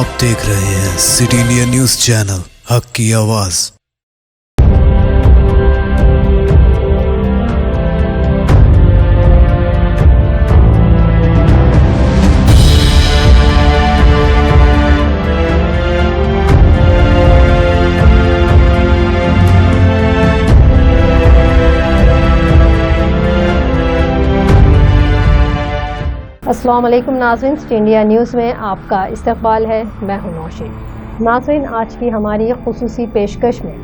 आप देख रहे हैं सिटी इंडिया न्यूज चैनल हक की आवाज। अस्सलाम वालेकुम नाज़रीन, सिटी इंडिया न्यूज़ में आपका इस्तकबाल है। मैं हूं नौशीन। नाज़रीन, आज की हमारी खुसूसी पेशकश में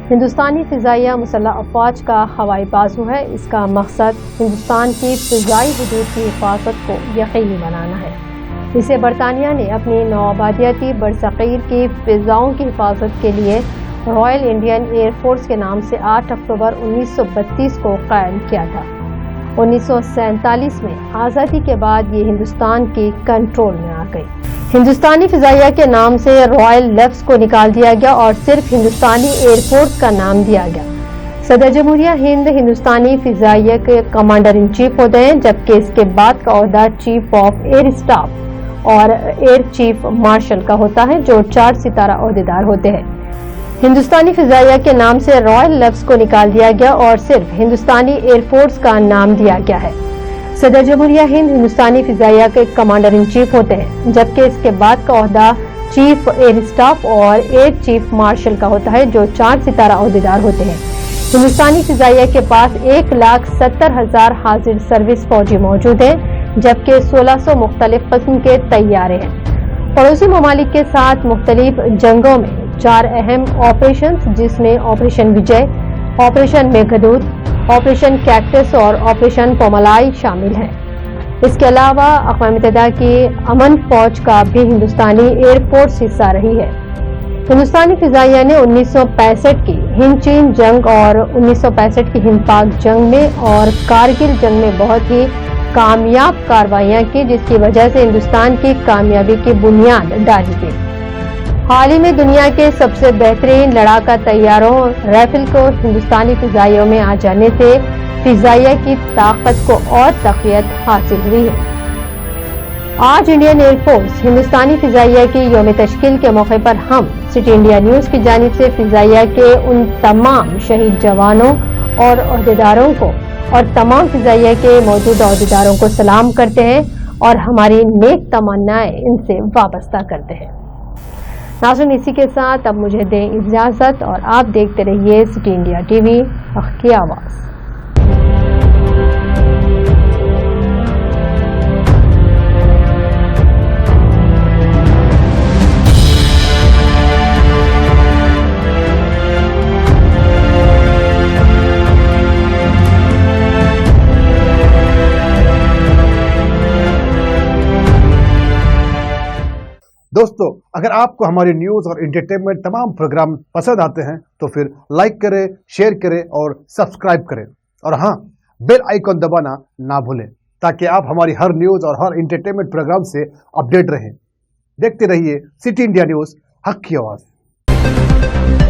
हिंदुस्तानी फ़िज़ाइया मुसल्लह अफ़वाज का हवाई बाजू है। इसका मकसद हिंदुस्तान की फ़िज़ाई हदूद की हिफाजत को यकीनी बनाना है। इसे बरतानिया ने अपनी नौआबादियाती बरसग़ीर की फ़िज़ाओं की हिफाजत के लिए रॉयल इंडियन एयर फोर्स के नाम से 8 अक्टूबर 1932 को कायम किया था। 1947 में आज़ादी के बाद ये हिंदुस्तान की कंट्रोल में आ गई। हिंदुस्तानी फ़िज़ाइया के नाम से रॉयल लफ्ज़ को निकाल दिया गया और सिर्फ हिंदुस्तानी एयर फोर्स का नाम दिया गया। सदर जमहूरिया हिंद हिंदुस्तानी फ़िज़ाइया के कमांडर इन चीफ होते हैं, जबकि इसके बाद का ओहदा चीफ ऑफ एयर स्टाफ और एयर चीफ मार्शल का होता है, जो 4 सितारा ओहदेदार होते हैं। हिंदुस्तानी फ़िज़ाइया के नाम से रॉयल लफ्ज़ को निकाल दिया गया और सिर्फ हिंदुस्तानी एयर फोर्स का नाम दिया गया है। सदर जमहूरिया हिंद हिंदुस्तानी फ़िज़ाइया के कमांडर इन चीफ होते हैं, जबकि इसके बाद का ओहदा चीफ एयर स्टाफ और एयर चीफ मार्शल का होता है, जो 4 सितारा ओहदेदार होते हैं। हिंदुस्तानी फ़िज़ाइया के पास 1,70,000 हाजिर सर्विस फौजी मौजूद हैं, जबकि 1600 मुख्तलिफ किस्म के तैयारे हैं। पड़ोसी ममालिक के साथ मुख्तलिफ जंगों में 4 अहम ऑपरेशन, जिसमें ऑपरेशन विजय, ऑपरेशन मेघदूत, ऑपरेशन कैक्टस और ऑपरेशन पोमलाई शामिल हैं। इसके अलावा अक़वाम मुत्तहिदा की अमन फौज का भी हिंदुस्तानी एयरफोर्स हिस्सा रही है। हिंदुस्तानी फ़िज़ाइया ने 1965 की हिंद चीन जंग और 1965 की हिंद पाक जंग में और कारगिल जंग में बहुत ही कामयाब कार्रवाइयाँ की, जिसकी वजह से हिंदुस्तान की कामयाबी की बुनियाद डाली गई। हाल ही में दुनिया के सबसे बेहतरीन लड़ाका तैयारों राइफल को हिंदुस्तानी फ़िज़ाइयों में आ जाने से फ़िज़ाइया की ताकत को और तक़वियत हासिल हुई है। आज इंडियन एयरफोर्स हिंदुस्तानी फ़िज़ाइया की यौम तश्कील के मौके पर हम सिटी इंडिया न्यूज़ की जानिब से फ़िज़ाइया के उन तमाम शहीद जवानों और ओहदेदारों को और तमाम फ़िज़ाइया के मौजूदा ओहदेदारों को सलाम करते हैं और हमारी नेक तमन्नाएं इनसे वाबस्ता करते हैं। नाज़रीन, इसी के साथ अब मुझे दें इजाज़त और आप देखते रहिए सिटी इंडिया टीवी हक़ की आवाज़। दोस्तों, अगर आपको हमारी न्यूज़ और एंटरटेनमेंट तमाम प्रोग्राम पसंद आते हैं तो फिर लाइक करें, शेयर करें और सब्सक्राइब करें, और हाँ, बेल आइकन दबाना ना भूलें ताकि आप हमारी हर न्यूज़ और हर एंटरटेनमेंट प्रोग्राम से अपडेट रहें। देखते रहिए सिटी इंडिया न्यूज़ हक़ की आवाज़।